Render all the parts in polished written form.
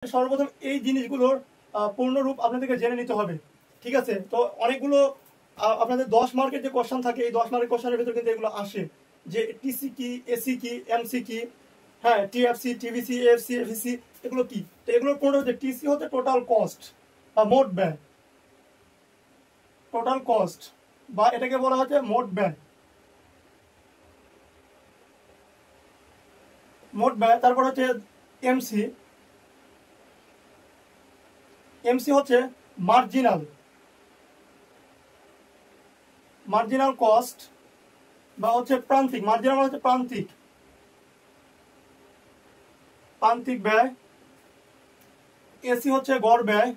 সর্বপ্রথম এই জিনিসগুলোর পূর্ণরূপ আপনাদেরকে জেনে নিতে হবে। ঠিক আছে, তো অনেকগুলো আপনাদের 10 মার্কের যে কোশ্চেন থাকে, এই 10 মার্কের কোশ্চেনের ভিতরে কিন্তু এগুলো আসে যে টিসি কি, এসি কি, এমসি কি, হ্যাঁ টিএফসি, টিভিসি, এফসি, এফিসি, এগুলো কি। তো এগুলোর পূর্ণ হচ্ছে টিসি হচ্ছে টোটাল কস্ট বা মোট ব্যয়, টোটাল কস্ট বা এটাকে বলা হচ্ছে মোট ব্যয়, মোট ব্যয়। তারপর হচ্ছে এমসি, এমসি হচ্ছে মার্জিনাল, মার্জিনাল কস্ট বা হচ্ছে প্রান্তিক, মার্জিনাল মানে হচ্ছে প্রান্তিক, প্রান্তিক ব্যয়। এসি হচ্ছে গড় ব্যয়,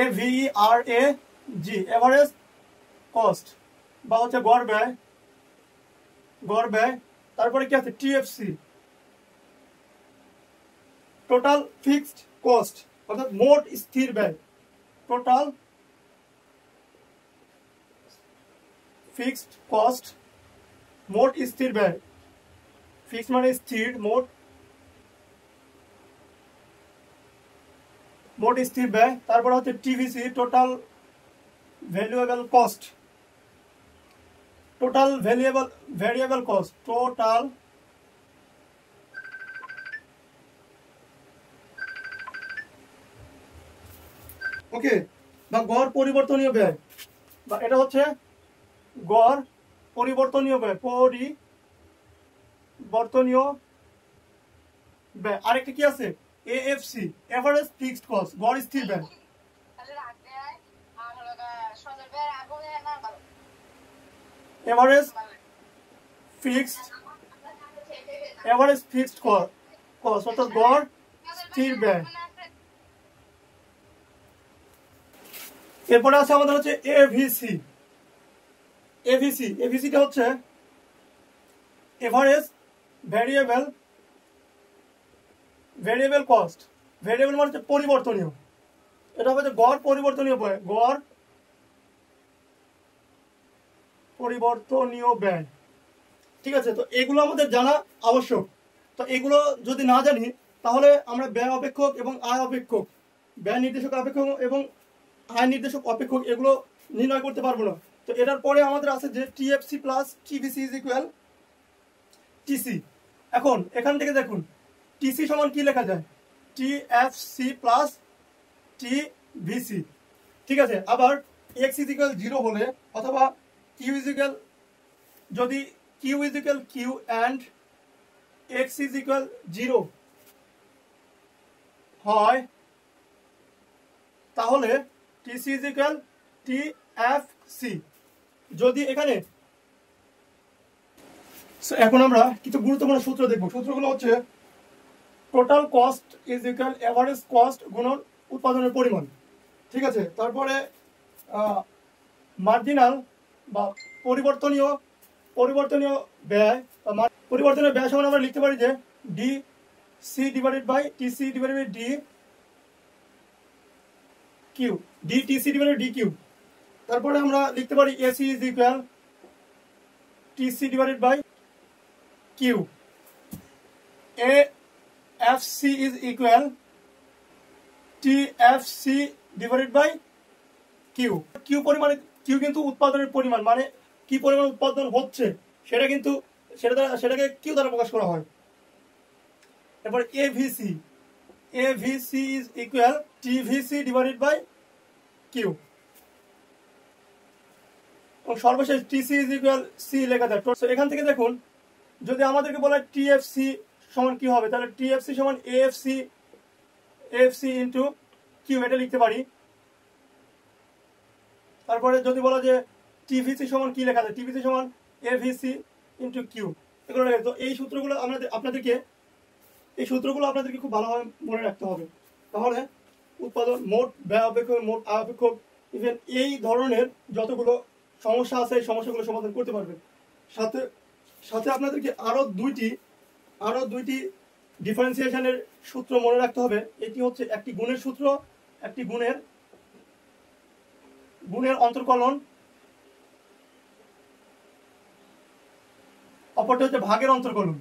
AVERAG এভারেজ কস্ট বা হচ্ছে গড় ব্যয়, গড় ব্যয়। তারপরে কি আছে টিএফসি, টোটাল ফিক্সড কস্ট অর্থাৎ মোট স্থির ব্যয়, টোটাল ফিক্সড কস্ট, মোট স্থির ব্যয়। ফিক্সড মানে স্থির, মোট, মোট স্থির ব্যয়। তারপর হচ্ছে TVC, total valuable cost, total variable cost, total ওকে বা গড় পরিবর্তনীয় ব্যয়, বা এটা হচ্ছে গড় পরিবর্তনীয় ব্যয়, পরিবর্তনীয় ব্যয়। আরেকটা কি আছে এএফসি, এভারেজ ফিক্সড কস্ট, গড় স্থির ব্যয়। Average fixed, average fixed cost অর্থাৎ গড় স্থির ব্যয়। এরপরে আছে আমাদের হচ্ছে এভিসি, এভিসি, এভিসিটা হচ্ছে average variable, variable cost. Variable মানে হচ্ছে পরিবর্তনীয়, এটা হচ্ছে গড় পরিবর্তনীয় ব্যয়, গড় পরিবর্তনীয় ব্যয়। ঠিক আছে, তো এগুলো আমাদের জানা আবশ্যক। তো এগুলো যদি না জানি তাহলে আমরা ব্যয় অপেক্ষক এবং আয় অপেক্ষক, ব্যয় নির্দেশক অপেক্ষক এবং আয় নির্দেশক অপেক্ষক এগুলো নির্ণয় করতে পারবো না। তো এটার পরে আমাদের আছে যে TFC plus TVC is equal TC. এখন এখান থেকে দেখুন টিসি সমান কি লেখা যায়, টিএফসি প্লাস টিভিসি। ঠিক আছে, আবার এক্স ইজ ইকুয়াল 0 হলে অথবা কিউ ইজ ইকুয়াল, যদি Q is equal Q and x is equal 0 হয় তাহলে টিসি ইজ ইকুয়াল টিএফসি। যদি এখানে, এখন আমরা কিছু গুরুত্বপূর্ণ সূত্র দেখব। সূত্রগুলো হচ্ছে total cost is equal average cost গুণন উৎপাদনের পরিমাণ। ঠিক আছে, তারপরে মার্জিনাল বা পরিবর্তনীয়, পরিবর্তনীয় ব্যয়, পরিবর্তনীয় ব্যয় সমান আমরা লিখতে পারি যে D C divided by TC divided by D Q, D TC divided D Q. তারপরে আমরা লিখতে পারি AC is equal TC divided by Q, A F C is equal TFC divided by Q. Q পরিমাণে, Q কিন্তু উৎপাদনের পরিমাণ, মানে কি পরিমাণ উৎপাদন হচ্ছে সেটা কিন্তু সেটাকে কিউ দ্বারা প্রকাশ করা হয়। এরপর AVC, AVC is equal TVC divided by Q. এবং সর্বশেষ টিসি ইজ ইকুয়াল সি লেখা যায়। তো এখান থেকে দেখুন যদি আমাদেরকে বলা হয় টিএফসি সমান কি হবে, তাহলে টিএফসি সমান এএফসি, এএফসি ইন্টু কিউ, এটা লিখতে পারি। তারপরে যদি বলা যে টিভিসি সমান কি লেখা যায়, টিভিসি সমান এভিসি ইন্টু কিউ, এগুলো লেখা। তো এই সূত্রগুলো আপনাদেরকে খুব ভালোভাবে মনে রাখতে হবে, তাহলে উৎপাদন, মোট ব্যয় অপেক্ষক, মোট আয় অপেক্ষক, ইভেন এই ধরনের যতগুলো সমস্যা আছে এই সমস্যাগুলো সমাধান করতে পারবেন। সাথে সাথে আপনাদেরকে আরো দুইটি ডিফারেন্সিয়েশনের সূত্র মনে রাখতে হবে। এটি হচ্ছে একটি গুণের সূত্র, একটি গুণের অন্তর্কলন, অপরটি হচ্ছে ভাগের অন্তর্কলন,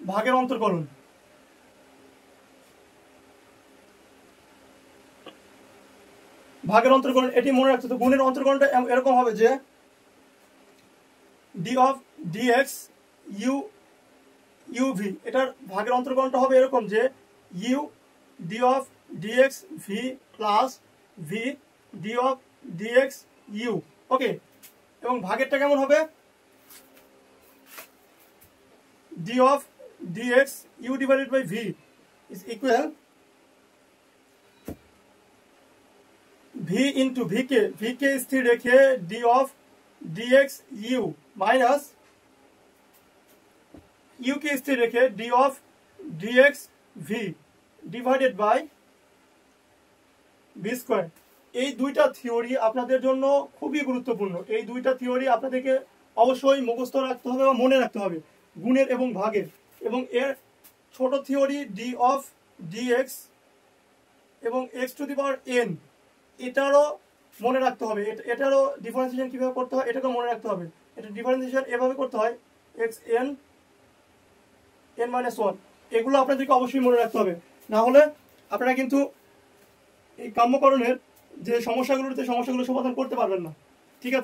ভাগের অন্তর্কলন। ভাগের অন্তর্করণ এটি মনে রাখতে। তো গুণের অন্তর্করণটা এরকম হবে যে D of DX U UV, এটার ভাগের অন্তর্করণটা হবে এরকম যে U D of DX V plus V D of DX U. Okay, এবং ভাগেরটা কেমন হবে? D of DX U divided by V is equal V into ভিকে স্থির রেখে D of DX U minus U কে স্থির রেখে D of DX V divided by V square. এই দুইটা থিওরি আপনাদের জন্য খুবই গুরুত্বপূর্ণ। এই দুইটা থিওরি আপনাদেরকে অবশ্যই মুখস্থ রাখতে হবে বা মনে রাখতে হবে, গুণের এবং ভাগের। এবং এর ছোট থিওরি ডি অফ ডিএক্স এবং x to the power N, এটারও মনে রাখতে হবে। এটারও ডিফারেন্সিয়েশন কিভাবে করতে হয় এটাকেও মনে রাখতে হবে। এটা ডিফারেন্সিয়েশন এভাবে করতে হয় x N N minus one, এগুলো আপনাদেরকে অবশ্যই মনে রাখতে হবে। না হলে আপনারা কিন্তু এই কাম্যকরণের যে সমস্যাগুলো সমাধান করতে পারবেন না। ঠিক আছে।